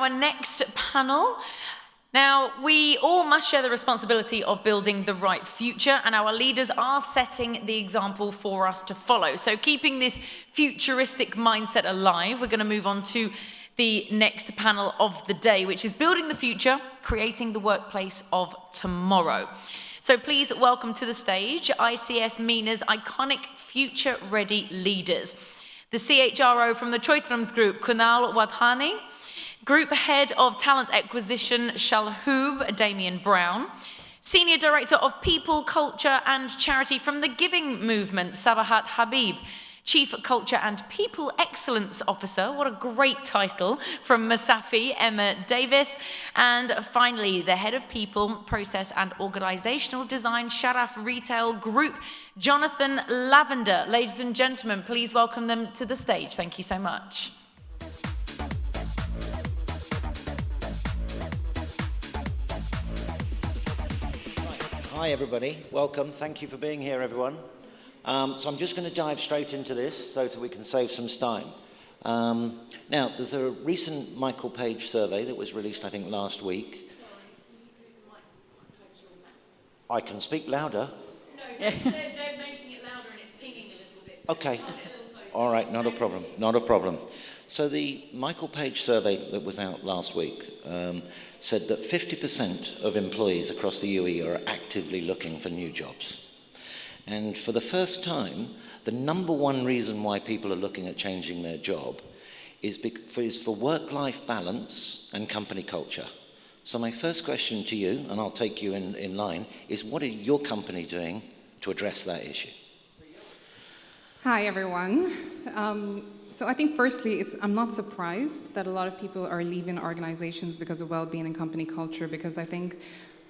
our next panel. Now, we all must share the responsibility of building the right future, and our leaders are setting the example for us to follow. So keeping this futuristic mindset alive, we're going to move on to the next panel of the day, which is Building the Future, Creating the Workplace of Tomorrow. So please welcome to the stage ICS MENA's iconic future-ready leaders. The CHRO from the Choithram's group, Kunal Wadhwani, Group Head of Talent Acquisition, Chalhoub, Damian Brown, Senior Director of People, Culture and Charity from the Giving Movement, Sabahatt Habib, Chief Culture and People Excellence Officer, what a great title, from Masafi, Emma Davis, and finally, the Head of People, Process and Organisational Design, Sharaf Retail Group, Jonathan Lavender. Ladies and gentlemen, please welcome them to the stage. Thank you so much. Hi everybody, welcome. Thank you for being here, everyone. So I'm just going to dive straight into this so that we can save some time. Now, there's a recent Michael Page survey that was released, I think, last week. Sorry, you need to move the mic closer to your mouth. I can speak louder. No, they're making it louder and it's pinging a little bit. So Okay. All right, not a problem, not a problem. So the Michael Page survey that was out last week said that 50% of employees across the UAE are actively looking for new jobs. And for the first time, the number one reason why people are looking at changing their job is for work-life balance and company culture. So my first question to you, and I'll take you in line, is what are your company doing to address that issue? Hi, everyone. So I think firstly, I'm not surprised that a lot of people are leaving organizations because of well-being and company culture, because I think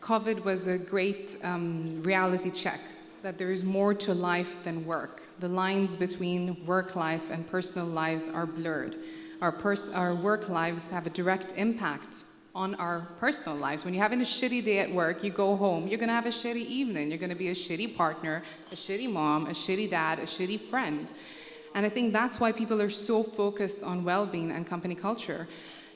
COVID was a great reality check that there is more to life than work. The lines between work life and personal lives are blurred. Our work lives have a direct impact on our personal lives. When you're having a shitty day at work, you go home, you're gonna have a shitty evening. You're gonna be a shitty partner, a shitty mom, a shitty dad, a shitty friend. And I think that's why people are so focused on well-being and company culture.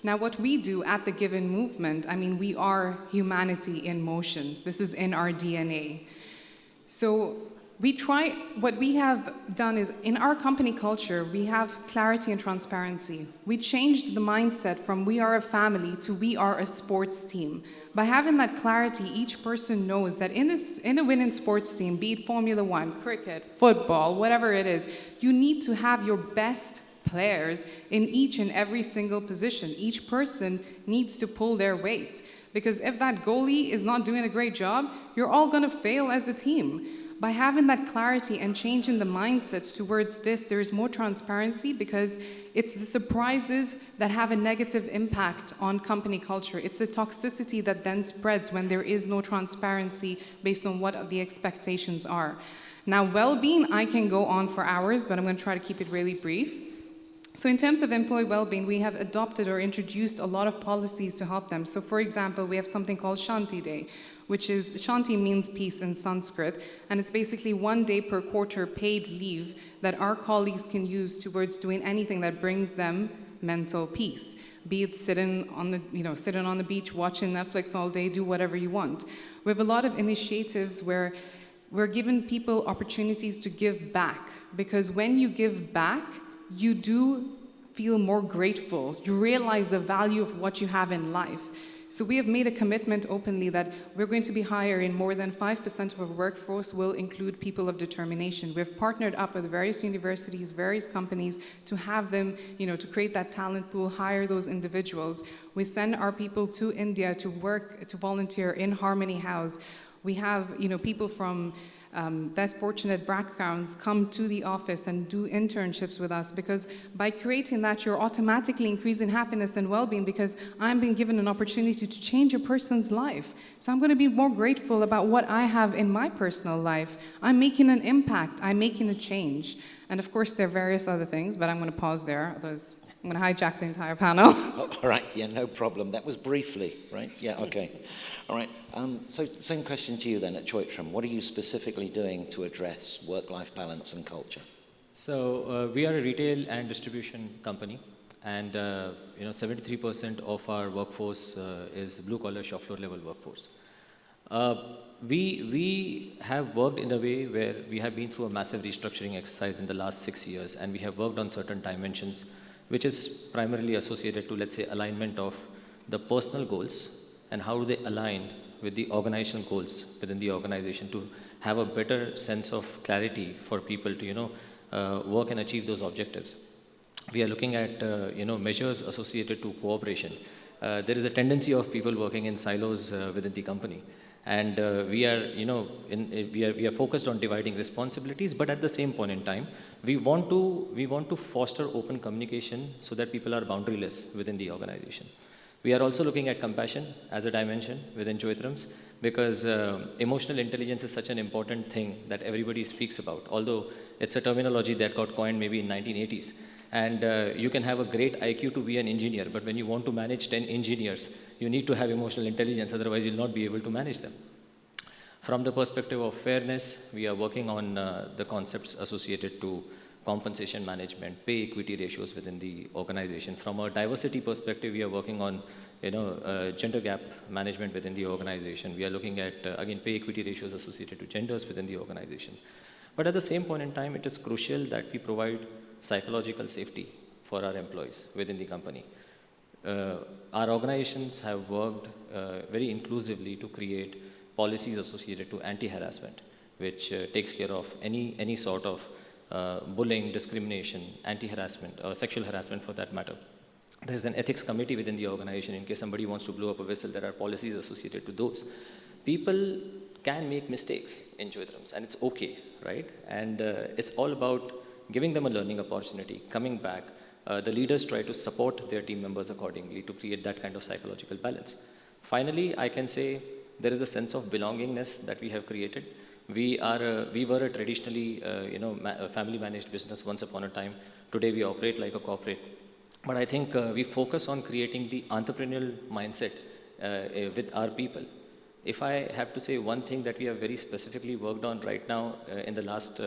Now, what we do at the Given Movement, I mean, we are humanity in motion. This is in our DNA. So what we have done is, in our company culture, we have clarity and transparency. We changed the mindset from we are a family to we are a sports team. By having that clarity, each person knows that in a winning sports team, be it Formula One, cricket, football, whatever it is, you need to have your best players in each and every single position. Each person needs to pull their weight. Because if that goalie is not doing a great job, you're all going to fail as a team. By having that clarity and changing the mindsets towards this, there's more transparency, because it's the surprises that have a negative impact on company culture. It's a toxicity that then spreads when there is no transparency based on what the expectations are. Now, well-being, I can go on for hours, but I'm going to try to keep it really brief. So in terms of employee well-being, we have adopted or introduced a lot of policies to help them. So for example, we have something called Shanti Day, which is, Shanti means peace in Sanskrit, and it's basically 1 day per quarter paid leave that our colleagues can use towards doing anything that brings them mental peace. Be it sitting on the beach, watching Netflix all day, do whatever you want. We have a lot of initiatives where we're giving people opportunities to give back, because when you give back, you do feel more grateful. You realize the value of what you have in life. So we have made a commitment openly that we're going to be hiring more than 5% of our workforce will include people of determination. We've partnered up with various universities, various companies to have them, to create that talent pool, hire those individuals. We send our people to India to work, to volunteer in Harmony House. We have, people from less fortunate backgrounds come to the office and do internships with us, because by creating that, you're automatically increasing happiness and well-being, because I'm being given an opportunity to change a person's life. So I'm going to be more grateful about what I have in my personal life. I'm making an impact. I'm making a change. And of course, there are various other things, but I'm going to pause there. Otherwise, I'm going to hijack the entire panel. Oh, all right, yeah, no problem. That was briefly, right? Yeah, okay. All right, so same question to you then at Choithram. What are you specifically doing to address work-life balance and culture? So we are a retail and distribution company. And 73% of our workforce is blue-collar, shop floor level workforce. We have worked in a way where we have been through a massive restructuring exercise in the last 6 years, and we have worked on certain dimensions, which is primarily associated to, let's say, alignment of the personal goals and how do they align with the organizational goals within the organization to have a better sense of clarity for people to, work and achieve those objectives. We are looking at, measures associated to cooperation. There is a tendency of people working in silos within the company. And we are focused on dividing responsibilities, but at the same point in time, we want to foster open communication so that people are boundaryless within the organization. We are also looking at compassion as a dimension within Choithrams, because emotional intelligence is such an important thing that everybody speaks about, although it's a terminology that got coined maybe in 1980s. And you can have a great IQ to be an engineer, but when you want to manage 10 engineers, you need to have emotional intelligence, otherwise you'll not be able to manage them. From the perspective of fairness, we are working on the concepts associated to compensation management, pay equity ratios within the organization. From a diversity perspective, we are working on gender gap management within the organization. We are looking at, again, pay equity ratios associated to genders within the organization. But at the same point in time, it is crucial that we provide psychological safety for our employees within the company. Our organizations have worked very inclusively to create policies associated to anti-harassment, which takes care of any sort of bullying, discrimination, anti-harassment, or sexual harassment for that matter. There's an ethics committee within the organization. In case somebody wants to blow up a vessel, there are policies associated to those. People can make mistakes in Choithrams, and it's okay, right? And it's all about giving them a learning opportunity, coming back. The leaders try to support their team members accordingly to create that kind of psychological balance. Finally, I can say there is a sense of belongingness that we have created. We were a traditionally, family-managed business once upon a time. Today, we operate like a corporate. But I think we focus on creating the entrepreneurial mindset with our people. If I have to say one thing that we have very specifically worked on right now in the last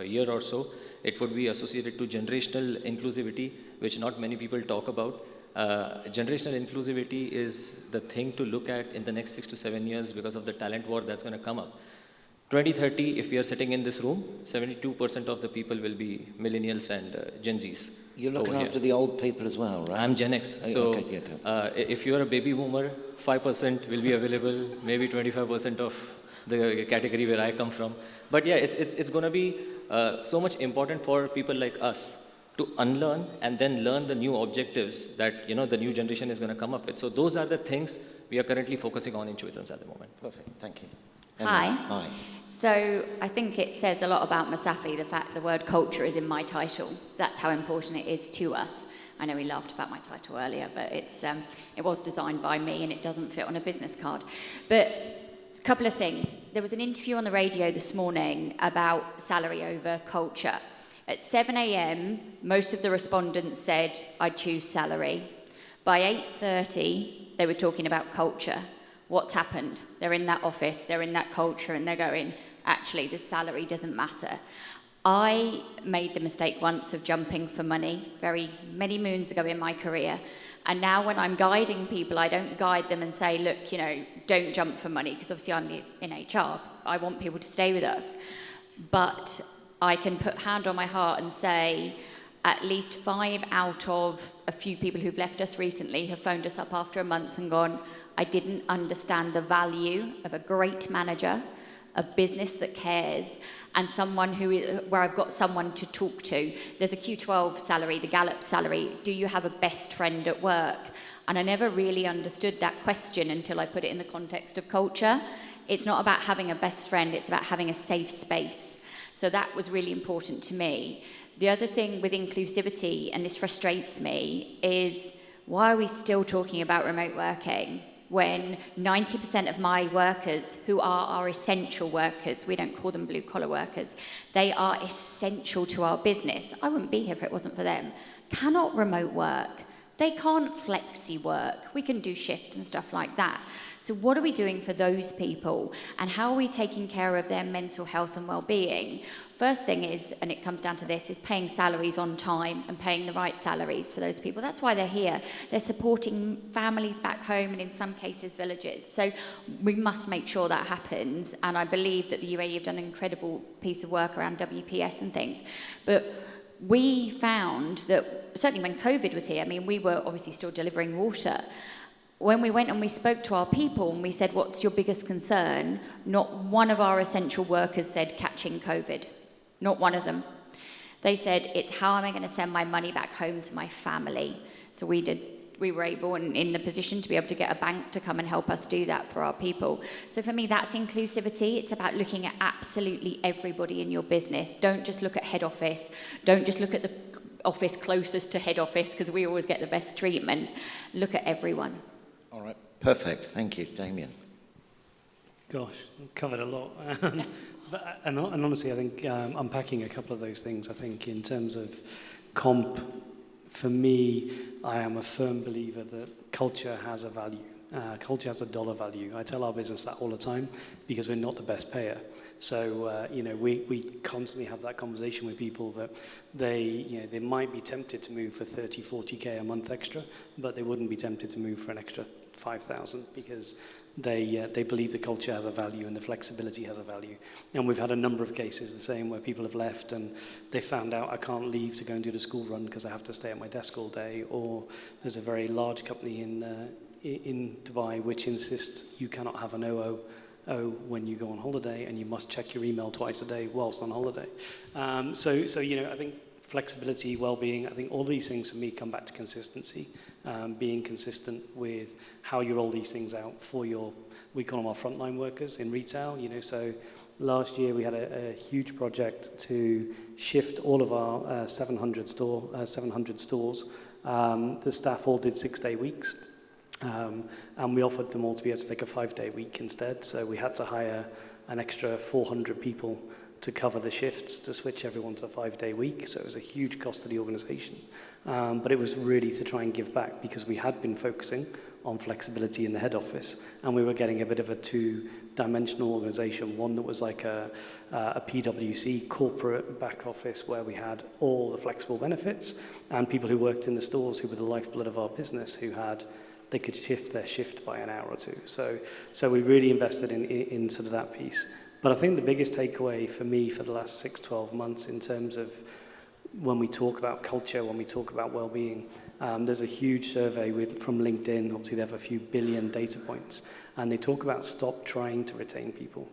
year or so, it would be associated to generational inclusivity, which not many people talk about. Generational inclusivity is the thing to look at in the next 6 to 7 years because of the talent war that's going to come up. 2030, if we are sitting in this room, 72% of the people will be millennials and Gen Zs. You're looking after the old people as well, right? I'm Gen X, so if you're a baby boomer, 5% will be available, maybe 25% of the category where I come from. But yeah, it's going to be so much important for people like us to unlearn and then learn the new objectives that the new generation is going to come up with. So those are the things we are currently focusing on in Choithrams at the moment. Perfect, thank you. Hi. Hi. So I think it says a lot about Masafi, the fact the word culture is in my title. That's how important it is to us. I know we laughed about my title earlier, but it was designed by me and it doesn't fit on a business card. But a couple of things. There was an interview on the radio this morning about salary over culture. At 7 a.m., most of the respondents said, I'd choose salary. By 8:30, they were talking about culture. What's happened? They're in that office, they're in that culture, and they're going, actually, the salary doesn't matter. I made the mistake once of jumping for money many moons ago in my career. And now when I'm guiding people, I don't guide them and say, look, don't jump for money, because obviously I'm in HR. I want people to stay with us. But I can put hand on my heart and say, at least 5 out of a few people who've left us recently have phoned us up after a month and gone, I didn't understand the value of a great manager, a business that cares, and someone where I've got someone to talk to. There's a Q12 salary, the Gallup salary. Do you have a best friend at work? And I never really understood that question until I put it in the context of culture. It's not about having a best friend, it's about having a safe space. So that was really important to me. The other thing with inclusivity, and this frustrates me, is why are we still talking about remote working when 90% of my workers, who are our essential workers, we don't call them blue-collar workers, they are essential to our business. I wouldn't be here if it wasn't for them. Cannot remote work They can't flexi work. We can do shifts and stuff like that. So what are we doing for those people? And how are we taking care of their mental health and well-being? First thing is, and it comes down to this, is paying salaries on time and paying the right salaries for those people. That's why they're here. They're supporting families back home and in some cases villages. So we must make sure that happens. And I believe that the UAE have done an incredible piece of work around WPS and things. But we found that, certainly when COVID was here, I mean, we were obviously still delivering water. When we went and we spoke to our people and we said, what's your biggest concern? Not one of our essential workers said catching COVID. Not one of them. They said, it's how am I going to send my money back home to my family? So we were able and in the position to be able to get a bank to come and help us do that for our people. So for me, that's inclusivity. It's about looking at absolutely everybody in your business. Don't just look at head office. Don't just look at the office closest to head office, because we always get the best treatment. Look at everyone. All right, perfect. Thank you, Damian. Gosh, covered a lot. And honestly, I think unpacking a couple of those things, I think in terms of comp, for me, I am a firm believer that culture has a value. Culture has a dollar value. I tell our business that all the time because we're not the best payer. So, we constantly have that conversation with people that they might be tempted to move for 30, 40K a month extra, but they wouldn't be tempted to move for an extra 5,000 because they believe the culture has a value and the flexibility has a value. And we've had a number of cases the same where people have left and they found out I can't leave to go and do the school run because I have to stay at my desk all day. Or there's a very large company in Dubai which insists you cannot have an OO when you go on holiday, and you must check your email twice a day whilst on holiday. So I think flexibility, well-being, I think all these things for me come back to consistency, being consistent with how you roll these things out for we call them our frontline workers in retail. So last year we had a huge project to shift all of our 700 stores. The staff all did 6-day weeks. And we offered them all to be able to take a 5-day week instead. So we had to hire an extra 400 people to cover the shifts to switch everyone to a 5-day week. So it was a huge cost to the organisation. But it was really to try and give back because we had been focusing on flexibility in the head office, and we were getting a bit of a two-dimensional organisation, one that was like a PwC corporate back office where we had all the flexible benefits, and people who worked in the stores who were the lifeblood of our business they could shift their shift by an hour or two. So we really invested in sort of that piece. But I think the biggest takeaway for me for the last 6-12 months in terms of when we talk about culture, when we talk about well-being, there's a huge survey from LinkedIn. Obviously, they have a few billion data points, and they talk about stop trying to retain people.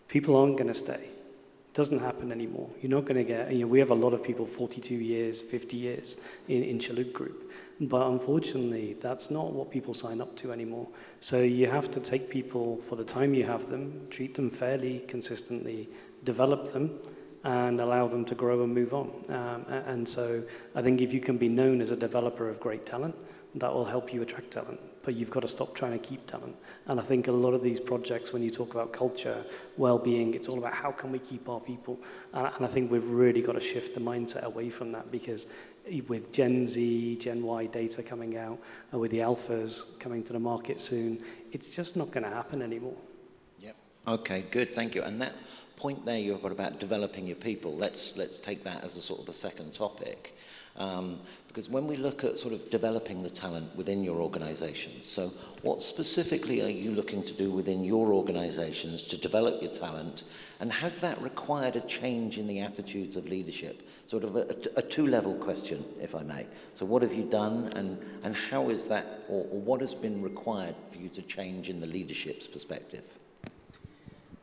People aren't going to stay. It doesn't happen anymore. You're not going to get, we have a lot of people 42 years, 50 years in Chalhoub Group. But unfortunately, that's not what people sign up to anymore. So you have to take people for the time you have them, treat them fairly, consistently, develop them, and allow them to grow and move on. And so I think if you can be known as a developer of great talent, that will help you attract talent. But you've got to stop trying to keep talent. And I think a lot of these projects, when you talk about culture, well-being, it's all about how can we keep our people. And I think we've really got to shift the mindset away from that, because with Gen Z, Gen Y data coming out, with the alphas coming to the market soon, it's just not going to happen anymore. Yep. Okay, good, thank you. And that point there you've got about developing your people, let's take that as a sort of a second topic. Because when we look at sort of developing the talent within your organisations, so what specifically are you looking to do within your organisations to develop your talent, and has that required a change in the attitudes of leadership? Sort of a two-level question, if I may. So what have you done, and how is that, or what has been required for you to change in the leadership's perspective?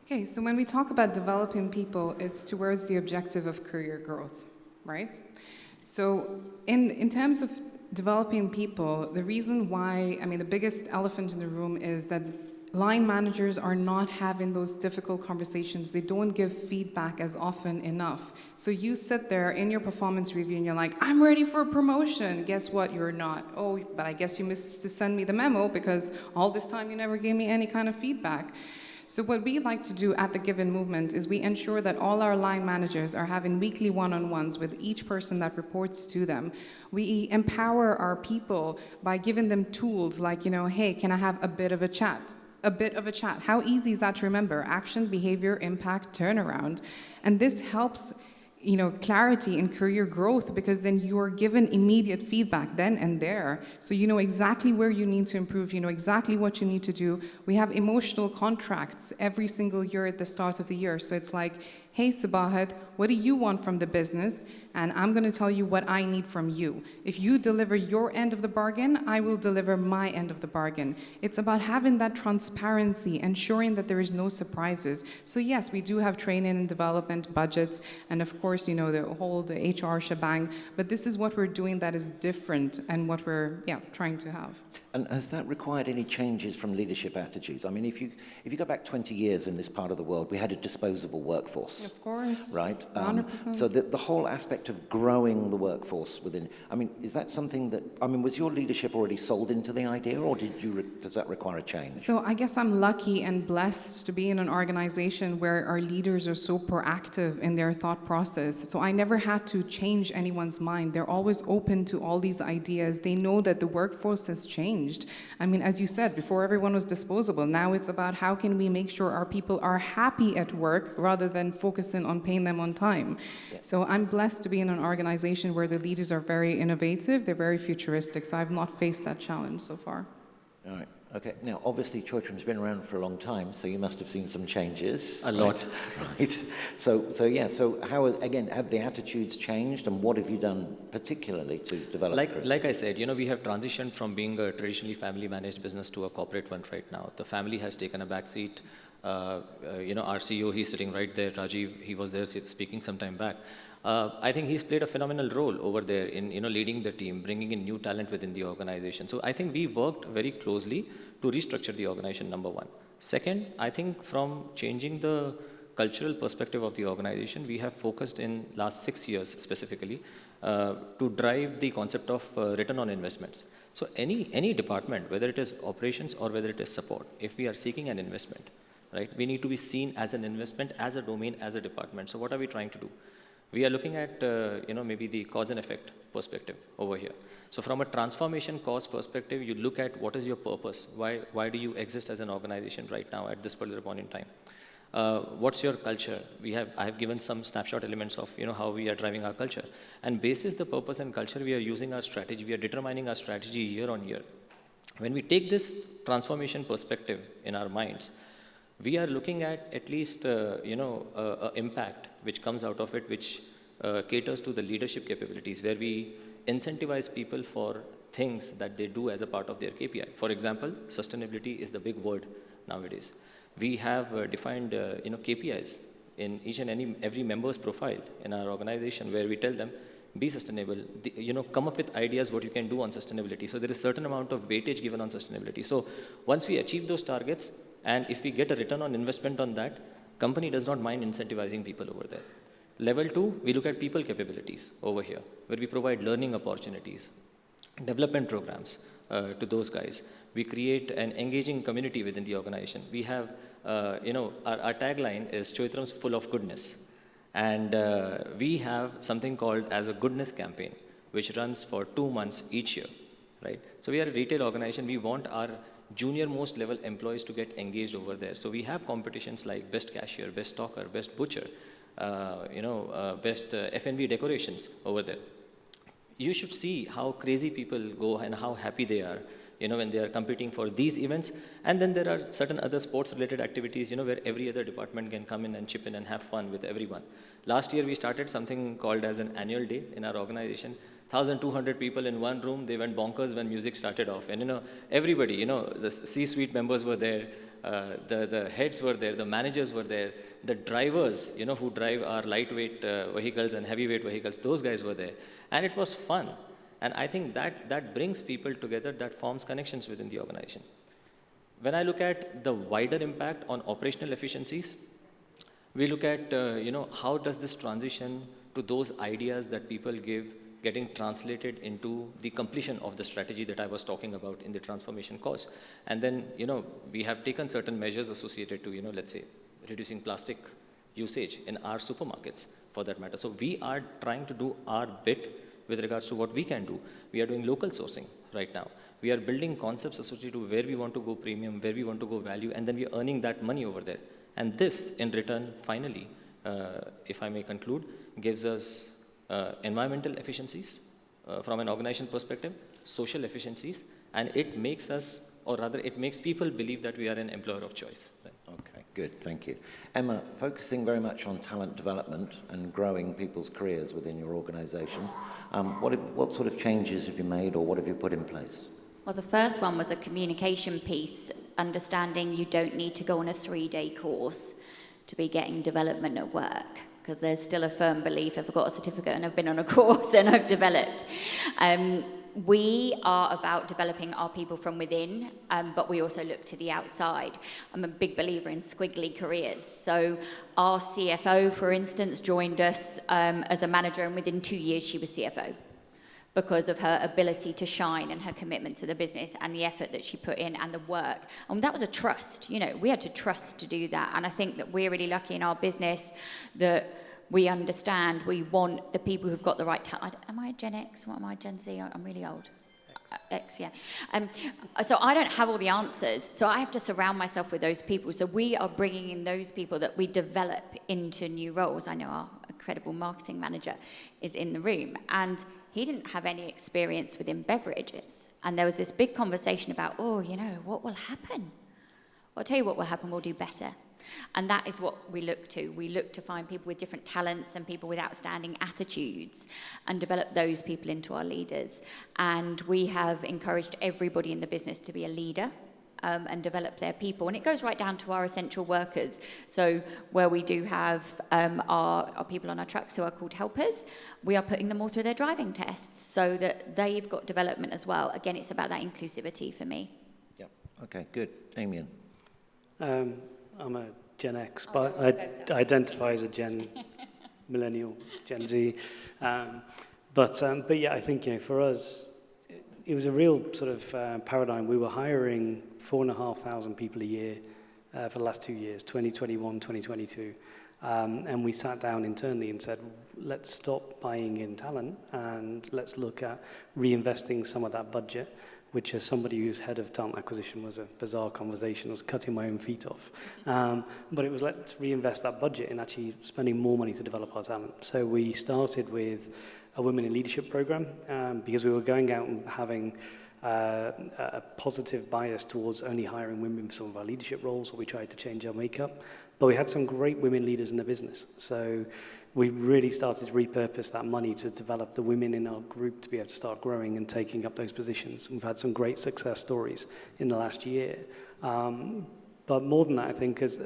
Okay, so when we talk about developing people, it's towards the objective of career growth, right? So in terms of developing people, the reason why, the biggest elephant in the room is that line managers are not having those difficult conversations. They don't give feedback as often enough. So you sit there in your performance review and you're like, I'm ready for a promotion. Guess what? You're not. Oh, but I guess you missed to send me the memo because all this time you never gave me any kind of feedback. So what we like to do at the Given Movement is we ensure that all our line managers are having weekly one-on-ones with each person that reports to them. We empower our people by giving them tools like, hey, can I have a bit of a chat? A bit of a chat. How easy is that to remember? Action, behavior, impact, turnaround. And this helps clarity in career growth, because then you are given immediate feedback then and there. So you know exactly where you need to improve, you know exactly what you need to do. We have emotional contracts every single year at the start of the year. So it's like, hey, Sabahatt, what do you want from the business? And I'm going to tell you what I need from you. If you deliver your end of the bargain, I will deliver my end of the bargain. It's about having that transparency, ensuring that there is no surprises. So yes, we do have training and development budgets, and of course, the HR shebang, but this is what we're doing that is different and what we're trying to have. And has that required any changes from leadership attitudes? I mean, if you go back 20 years in this part of the world, we had a disposable workforce. Of course. Right? 100%. So the whole aspect of growing the workforce within, is that something that, was your leadership already sold into the idea, or does that require a change? So I guess I'm lucky and blessed to be in an organization where our leaders are so proactive in their thought process. So I never had to change anyone's mind. They're always open to all these ideas. They know that the workforce has changed. As you said, before everyone was disposable. Now it's about how can we make sure our people are happy at work rather than focusing on paying them on time. Yeah. So I'm blessed to be in an organization where the leaders are very innovative, they're very futuristic, so I've not faced that challenge so far. All right. Okay. Now, obviously, Choithram's been around for a long time, so you must have seen some changes. A lot. Right. So how, again, have the attitudes changed, and what have you done particularly to develop? Like I said, we have transitioned from being a traditionally family-managed business to a corporate one right now. The family has taken a back seat. Our CEO, he's sitting right there, Rajiv, he was there speaking some time back. I think he's played a phenomenal role over there in leading the team, bringing in new talent within the organization. So I think we worked very closely to restructure the organization, number one. Second, I think from changing the cultural perspective of the organization, we have focused in last 6 years specifically to drive the concept of return on investments. So any department, whether it is operations or whether it is support, if we are seeking an investment, right, we need to be seen as an investment, as a domain, as a department. So what are we trying to do? We are looking at, maybe the cause and effect perspective over here. So from a transformation cause perspective, you look at what is your purpose? Why do you exist as an organization right now at this particular point in time? What's your culture? I have given some snapshot elements of, how we are driving our culture. And basis the purpose and culture, we are using our strategy. We are determining our strategy year on year. When we take this transformation perspective in our minds, we are looking at least, impact which comes out of it, which caters to the leadership capabilities, where we incentivize people for things that they do as a part of their KPI. For example, sustainability is the big word nowadays. We have defined, KPIs in each and every member's profile in our organization, where we tell them, be sustainable, come up with ideas what you can do on sustainability. So there is a certain amount of weightage given on sustainability. So once we achieve those targets, and if we get a return on investment on that, company does not mind incentivizing people over there. Level 2, we look at people capabilities over here, where we provide learning opportunities, development programs to those guys. We create an engaging community within the organization. We have, our tagline is Choithram's full of goodness. And we have something called as a goodness campaign, which runs for 2 months each year, right? So we are a retail organization. We want our junior most level employees to get engaged over there. So we have competitions like best cashier, best stocker, best butcher, best F&B decorations over there. You should see how crazy people go and how happy they are, when they are competing for these events. And then there are certain other sports related activities, where every other department can come in and chip in and have fun with everyone. Last year, we started something called as an annual day in our organization. 1,200 people in one room, they went bonkers when music started off. And, everybody, the C-suite members were there, the heads were there, the managers were there, the drivers, who drive our lightweight vehicles and heavyweight vehicles, those guys were there. And it was fun. And I think that brings people together, that forms connections within the organization. When I look at the wider impact on operational efficiencies, we look at, how does this transition to those ideas that people give getting translated into the completion of the strategy that I was talking about in the transformation course. And then, we have taken certain measures associated to, let's say, reducing plastic usage in our supermarkets, for that matter. So we are trying to do our bit with regards to what we can do. We are doing local sourcing right now. We are building concepts associated to where we want to go premium, where we want to go value, and then we are earning that money over there. And this, in return, finally, if I may conclude, gives us environmental efficiencies from an organization perspective, social efficiencies, and it makes us, or rather it makes people believe that we are an employer of choice. Okay, good, thank you. Emma, focusing very much on talent development and growing people's careers within your organization, what sort of changes have you made or what have you put in place? Well, the first one was a communication piece, understanding you don't need to go on a 3-day course to be getting development at work, because there's still a firm belief if I've got a certificate and I've been on a course, then I've developed. We are about developing our people from within, but we also look to the outside. I'm a big believer in squiggly careers. So our CFO, for instance, joined us as a manager, and within 2 years she was CFO, because of her ability to shine and her commitment to the business and the effort that she put in and the work. And that was a trust. We had to trust to do that. And I think that we're really lucky in our business that we understand we want the people who've got the right talent. Am I Gen X? What am I, Gen Z? I'm really old. X, yeah. So I don't have all the answers. So I have to surround myself with those people. So we are bringing in those people that we develop into new roles. I know our incredible marketing manager is in the room, and he didn't have any experience within beverages. And there was this big conversation about, what will happen? Well, I'll tell you what will happen, we'll do better. And that is what we look to. We look to find people with different talents and people with outstanding attitudes and develop those people into our leaders. And we have encouraged everybody in the business to be a leader and develop their people. And it goes right down to our essential workers. So where we do have our people on our trucks who are called helpers, we are putting them all through their driving tests so that they've got development as well. Again, it's about that inclusivity for me. Yep. Okay, good. Damien. I'm a Gen X, but I identify as a Gen Millennial, Gen Z. But yeah, I think, for us, it was a real sort of paradigm. We were hiring 4,500 people a year for the last 2 years, 2021, 2022. And we sat down internally and said, let's stop buying in talent and let's look at reinvesting some of that budget, which as somebody who's head of talent acquisition was a bizarre conversation. I was cutting my own feet off. But it was let's reinvest that budget in actually spending more money to develop our talent. So we started with a Women in Leadership program because we were going out and having a positive bias towards only hiring women for some of our leadership roles, or we tried to change our makeup. But we had some great women leaders in the business. So we really started to repurpose that money to develop the women in our group to be able to start growing and taking up those positions. We've had some great success stories in the last year. But more than that, I think, is,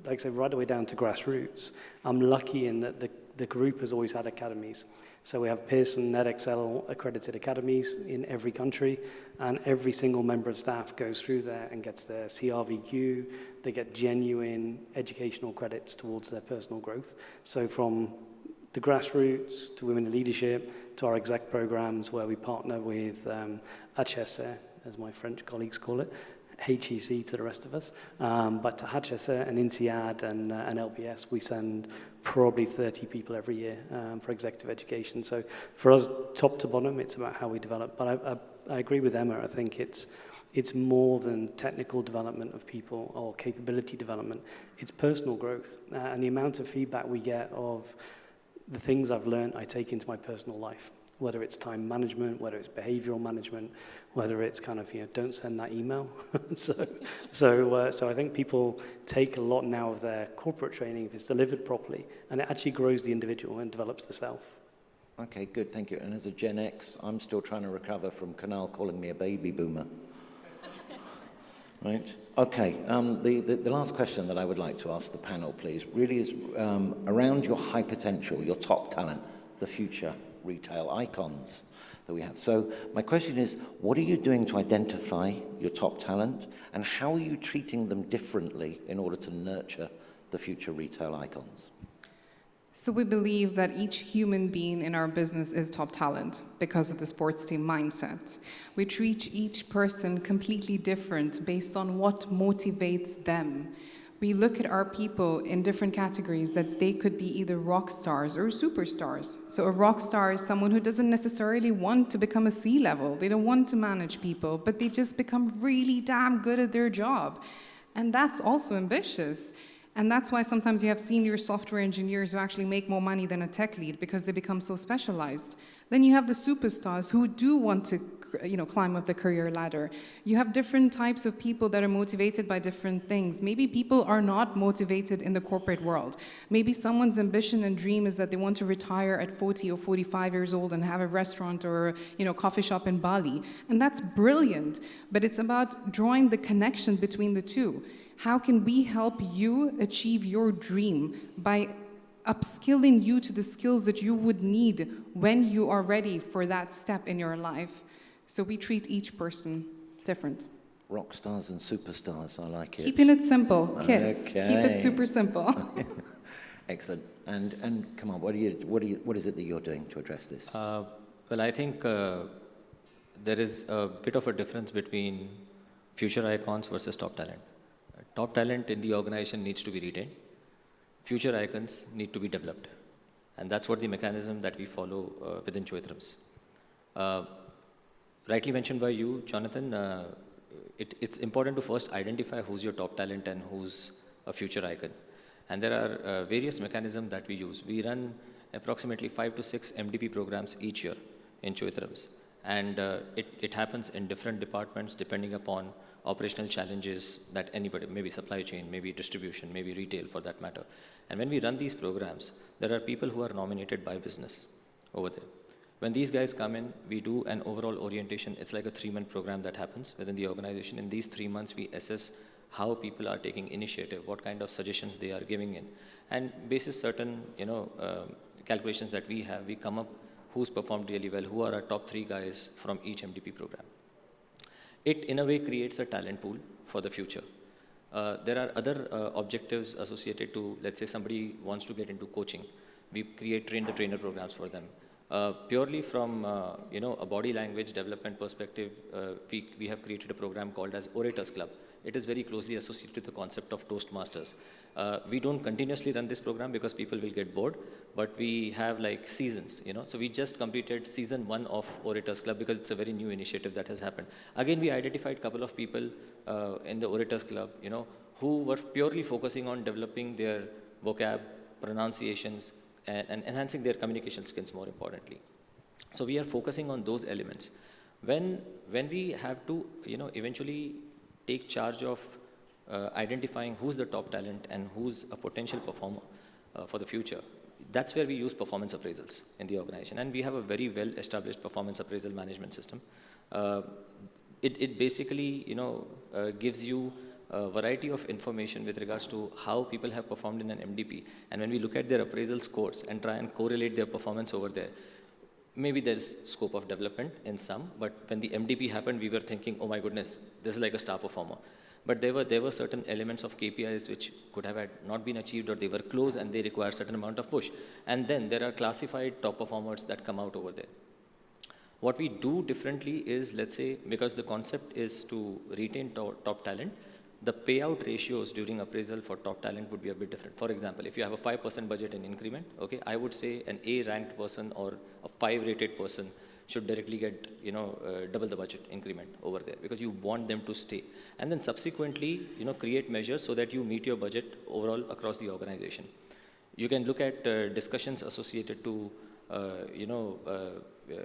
like I said, right the way down to grassroots, I'm lucky in that the group has always had academies. So we have Pearson, NetExcel accredited academies in every country, and every single member of staff goes through there and gets their CRVQ. They get genuine educational credits towards their personal growth. So from the grassroots to Women in Leadership to our exec programs where we partner with HSE, as my French colleagues call it, HEC to the rest of us, but to HSE and INSEAD and LBS, we send probably 30 people every year for executive education. So for us, top to bottom, it's about how we develop. But I agree with Emma. I think it's more than technical development of people or capability development. It's personal growth. And the amount of feedback we get of the things I've learned, I take into my personal life, whether it's time management, whether it's behavioral management, whether it's kind of, don't send that email. So I think people take a lot now of their corporate training if it's delivered properly, and it actually grows the individual and develops the self. Okay, good, thank you. And as a Gen X, I'm still trying to recover from Kunal calling me a baby boomer. Right? Okay, the last question that I would like to ask the panel, please, really is around your high potential, your top talent, the future retail icons that we have. So my question is, what are you doing to identify your top talent, and how are you treating them differently in order to nurture the future retail icons? So we believe that each human being in our business is top talent because of the sports team mindset. We treat each person completely different based on what motivates them. We look at our people in different categories that they could be either rock stars or superstars. So a rock star is someone who doesn't necessarily want to become a C-level. They don't want to manage people, but they just become really damn good at their job. And that's also ambitious. And that's why sometimes you have senior software engineers who actually make more money than a tech lead because they become so specialized. Then you have the superstars who do want to climb up the career ladder. You have different types of people that are motivated by different things. Maybe people are not motivated in the corporate world. Maybe someone's ambition and dream is that they want to retire at 40 or 45 years old and have a restaurant or coffee shop in Bali. And that's brilliant, but it's about drawing the connection between the two. How can we help you achieve your dream by upskilling you to the skills that you would need when you are ready for that step in your life? So we treat each person different. Rock stars and superstars, I like it. Keeping it simple, KISS. Okay. Keep it super simple. Excellent. And come on, what is it that you're doing to address this? Well, I think there is a bit of a difference between future icons versus top talent. Top talent in the organization needs to be retained. Future icons need to be developed. And that's what the mechanism that we follow within Choithrams. Rightly mentioned by you, Jonathan, it's important to first identify who's your top talent and who's a future icon. And there are various mechanisms that we use. We run approximately 5 to 6 MDP programs each year in Choithrams. And it happens in different departments depending upon operational challenges that anybody, maybe supply chain, maybe distribution, maybe retail for that matter. And when we run these programs, there are people who are nominated by business over there. When these guys come in, we do an overall orientation. It's like a 3-month program that happens within the organization. In these 3 months, we assess how people are taking initiative, what kind of suggestions they are giving in. And basis certain, calculations that we have, we come up who's performed really well, who are our top 3 guys from each MDP program. It, in a way, creates a talent pool for the future. There are other objectives associated to, let's say somebody wants to get into coaching. We create train-the-trainer programs for them. Purely from a body language development perspective, we have created a program called as Orators Club. It is very closely associated with the concept of Toastmasters. We don't continuously run this program because people will get bored, but we have like seasons, So we just completed season 1 of Orators Club because it's a very new initiative that has happened. Again, we identified a couple of people in the Orators Club, who were purely focusing on developing their vocab, pronunciations, and enhancing their communication skills more importantly. So we are focusing on those elements. When we have to, eventually take charge of identifying who's the top talent and who's a potential performer for the future, that's where we use performance appraisals in the organization. And we have a very well-established performance appraisal management system. It basically, gives you a variety of information with regards to how people have performed in an MDP. And when we look at their appraisal scores and try and correlate their performance over there, maybe there's scope of development in some, but when the MDP happened, we were thinking, oh my goodness, this is like a star performer. But there were certain elements of KPIs which could have not been achieved, or they were close and they require a certain amount of push. And then there are classified top performers that come out over there. What we do differently is, let's say, because the concept is to retain top talent, the payout ratios during appraisal for top talent would be a bit different. For example, if you have a 5% budget in increment, okay, I would say an A-ranked person or a 5-rated person should directly get, double the budget increment over there because you want them to stay. And then subsequently, create measures so that you meet your budget overall across the organization. You can look at discussions associated to,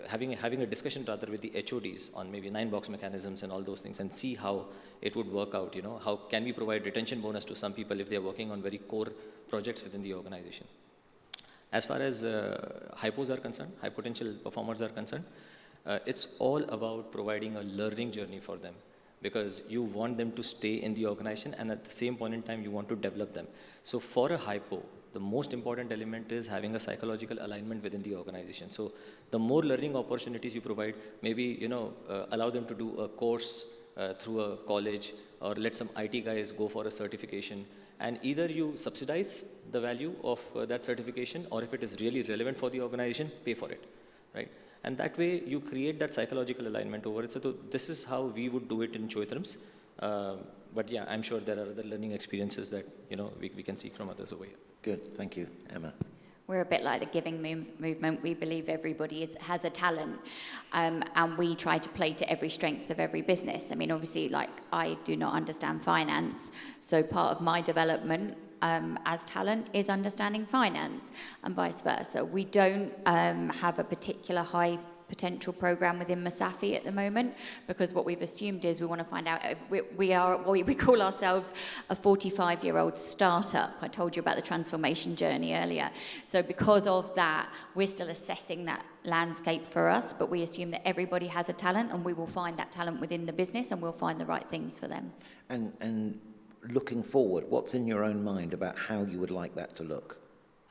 having a discussion rather with the HODs on maybe 9-box mechanisms and all those things and see how it would work out, how can we provide retention bonus to some people if they're working on very core projects within the organization. As far as hypos are concerned, high potential performers are concerned, it's all about providing a learning journey for them because you want them to stay in the organization and at the same point in time you want to develop them. So for a hypo, the most important element is having a psychological alignment within the organization. So the more learning opportunities you provide, maybe, allow them to do a course through a college or let some IT guys go for a certification And either you subsidize the value of that certification, or if it is really relevant for the organization, pay for it, right? And that way you create that psychological alignment over it. So this is how we would do it in Choithrams. But yeah, I'm sure there are other learning experiences that we can seek from others over here. Good, thank you. Emma. We're a bit like the giving movement. We believe everybody has a talent, and we try to play to every strength of every business. I mean, obviously, like, I do not understand finance, so part of my development as talent is understanding finance, and vice versa. We don't have a particular high potential program within Masafi at the moment, because what we've assumed is we want to find out if we call ourselves a 45-year-old startup. I told you about the transformation journey earlier. So because of that, we're still assessing that landscape for us, but we assume that everybody has a talent, and we will find that talent within the business, and we'll find the right things for them. And looking forward, what's in your own mind about how you would like that to look?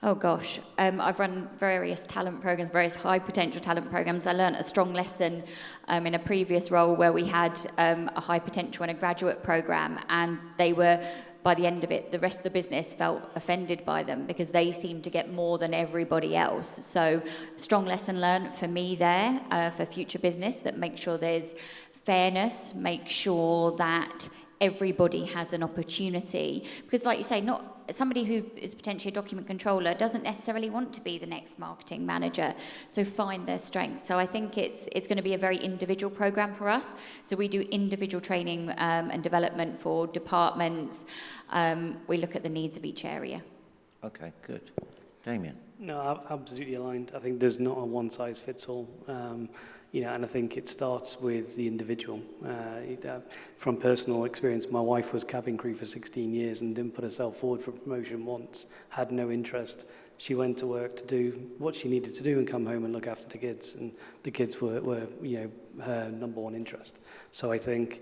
Oh gosh, I've run various talent programs, various high potential talent programs. I learned a strong lesson in a previous role where we had a high potential and a graduate program, and they were, by the end of it, the rest of the business felt offended by them because they seemed to get more than everybody else. So strong lesson learned for me there for future business, that make sure there's fairness, make sure that everybody has an opportunity, because like you say, not somebody who is potentially a document controller doesn't necessarily want to be the next marketing manager, so find their strengths. So I think it's going to be a very individual program for us. So we do individual training and development for departments. We look at the needs of each area. Okay, good. Damian. No, I'm absolutely aligned. I think there's not a one-size-fits-all. And I think it starts with the individual. From personal experience, my wife was cabin crew for 16 years and didn't put herself forward for promotion once, had no interest. She went to work to do what she needed to do and come home and look after the kids. And the kids were her number one interest. So I think,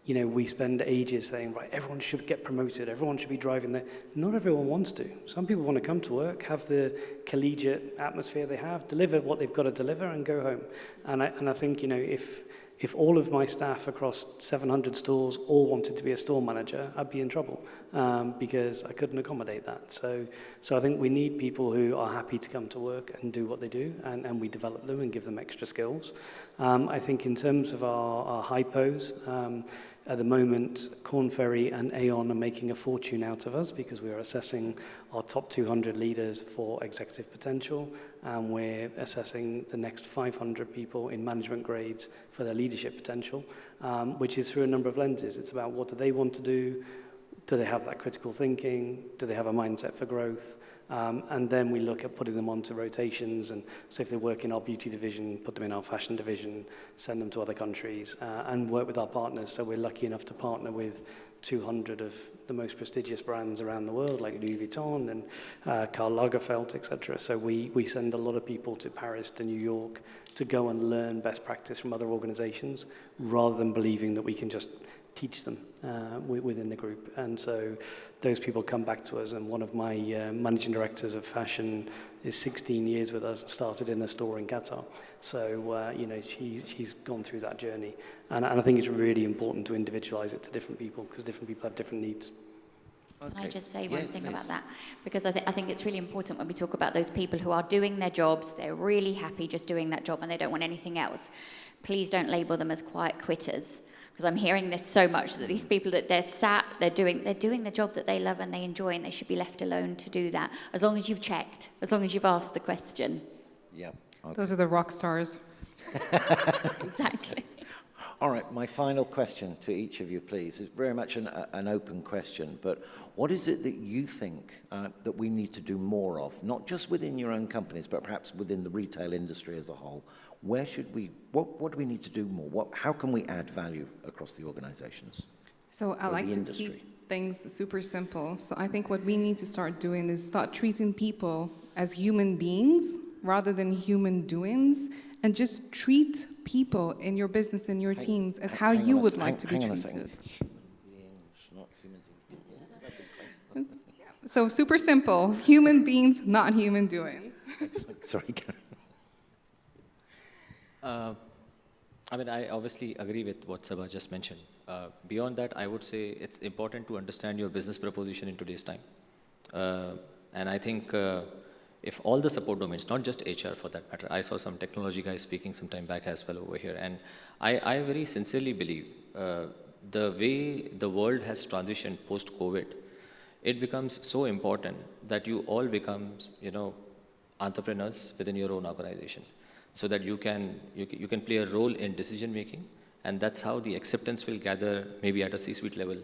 we spend ages saying, right, everyone should get promoted, everyone should be driving there. Not everyone wants to. Some people want to come to work, have the collegiate atmosphere they have, deliver what they've got to deliver, and go home. And I think, if all of my staff across 700 stores all wanted to be a store manager, I'd be in trouble because I couldn't accommodate that. So I think we need people who are happy to come to work and do what they do, and we develop them and give them extra skills. I think in terms of our hypos, at the moment, Corn Ferry and Aon are making a fortune out of us because we are assessing our top 200 leaders for executive potential, and we're assessing the next 500 people in management grades for their leadership potential, which is through a number of lenses. It's about what do they want to do they have that critical thinking, do they have a mindset for growth, and then we look at putting them onto rotations. And so if they work in our beauty division, put them in our fashion division, send them to other countries, and work with our partners. So we're lucky enough to partner with 200 of the most prestigious brands around the world, like Louis Vuitton and Karl Lagerfeld, etc. So we send a lot of people to Paris, to New York, to go and learn best practice from other organizations, rather than believing that we can just teach them within the group. And so those people come back to us, and one of my managing directors of fashion is 16 years with us, started in a store in Qatar. So, she's gone through that journey. And I think it's really important to individualize it to different people, because different people have different needs. Okay. Can I just say one thing about that? Because I think it's really important when we talk about those people who are doing their jobs, they're really happy just doing that job and they don't want anything else. Please don't label them as quiet quitters. Because I'm hearing this so much, that these people that they're doing the job that they love and they enjoy, and they should be left alone to do that, as long as you've checked, as long as you've asked the question. Yeah. Okay. Those are the rock stars. Exactly. All right, my final question to each of you, please, is very much an open question, but what is it that you think that we need to do more of, not just within your own companies, but perhaps within the retail industry as a whole? Where should we, what do we need to do more? How can we add value across the organizations? So I like to keep things super simple. So I think what we need to start doing is start treating people as human beings rather than human doings, and just treat people in your business, in your teams, as how you would like to be treated. So super simple, human beings, not human doings. Sorry. I mean, I obviously agree with what Sabah just mentioned. Beyond that, I would say it's important to understand your business proposition in today's time. And I think if all the support domains, not just HR for that matter, I saw some technology guys speaking some time back as well over here, and I very sincerely believe the way the world has transitioned post-COVID, it becomes so important that you all become, entrepreneurs within your own organization, so that you can play a role in decision making, and that's how the acceptance will gather maybe at a C-suite level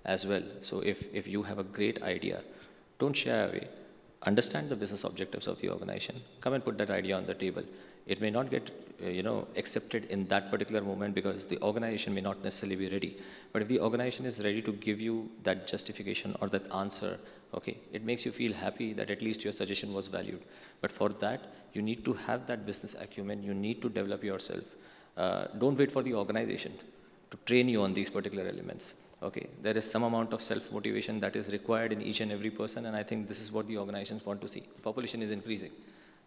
as well. So if you have a great idea, don't shy away. Understand the business objectives of the organization. Come and put that idea on the table. It may not get, accepted in that particular moment because the organization may not necessarily be ready. But if the organization is ready to give you that justification or that answer, okay, it makes you feel happy that at least your suggestion was valued. But for that, you need to have that business acumen. You need to develop yourself. Don't wait for the organization to train you on these particular elements. Okay, there is some amount of self-motivation that is required in each and every person, and I think this is what the organizations want to see. The population is increasing.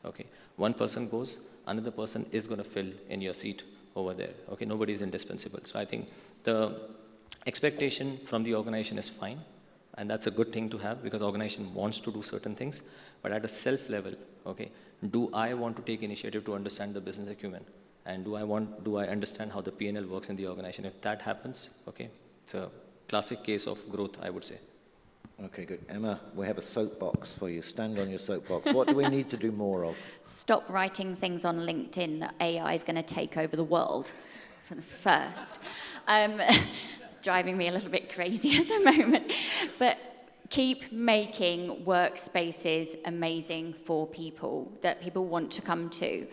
Okay, one person goes, another person is going to fill in your seat over there. Okay, nobody is indispensable. So I think the expectation from the organization is fine, and that's a good thing to have because organization wants to do certain things. But at a self level, okay, do I want to take initiative to understand the business acumen? And do I understand how the P&L works in the organization? If that happens, okay, it's a classic case of growth, I would say. Okay, good. Emma, we have a soapbox for you. Stand on your soapbox. What do we need to do more of? Stop writing things on LinkedIn that AI is going to take over the world for the first. It's driving me a little bit crazy at the moment. But keep making workspaces amazing for people that people want to come to.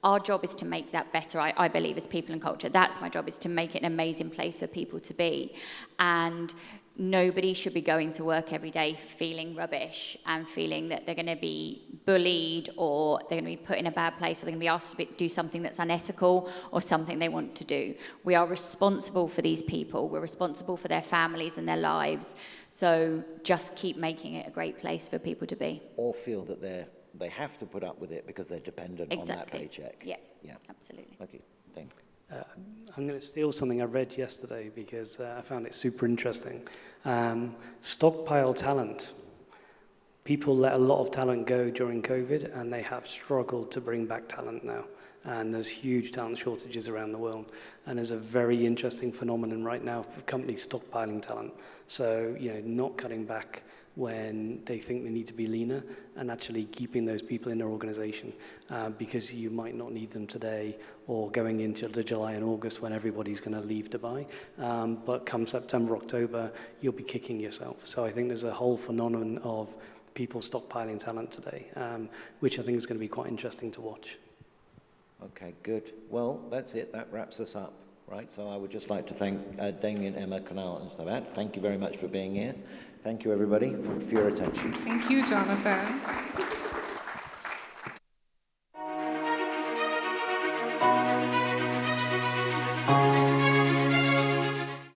Our job is to make that better, I believe, as people and culture. That's my job, is to make it an amazing place for people to be. And nobody should be going to work every day feeling rubbish and feeling that they're going to be bullied or they're going to be put in a bad place or they're going to be asked to do something that's unethical or something they want to do. We are responsible for these people. We're responsible for their families and their lives. So just keep making it a great place for people to be. Or feel that they have to put up with it because they're dependent on that paycheck. Yeah, absolutely. Okay, thank you. I'm going to steal something I read yesterday because I found it super interesting. Stockpile talent. People let a lot of talent go during COVID and they have struggled to bring back talent now. And there's huge talent shortages around the world. And there's a very interesting phenomenon right now for companies stockpiling talent. So, not cutting back when they think they need to be leaner and actually keeping those people in their organization because you might not need them today or going into the July and August when everybody's going to leave Dubai. But come September, October, you'll be kicking yourself. So I think there's a whole phenomenon of people stockpiling talent today, which I think is going to be quite interesting to watch. Okay, good. Well, that's it. That wraps us up. Right, so I would just like to thank Damian, Emma, Kunal, and Sabahatt. Thank you very much for being here. Thank you, everybody, for your attention. Thank you, Jonathan.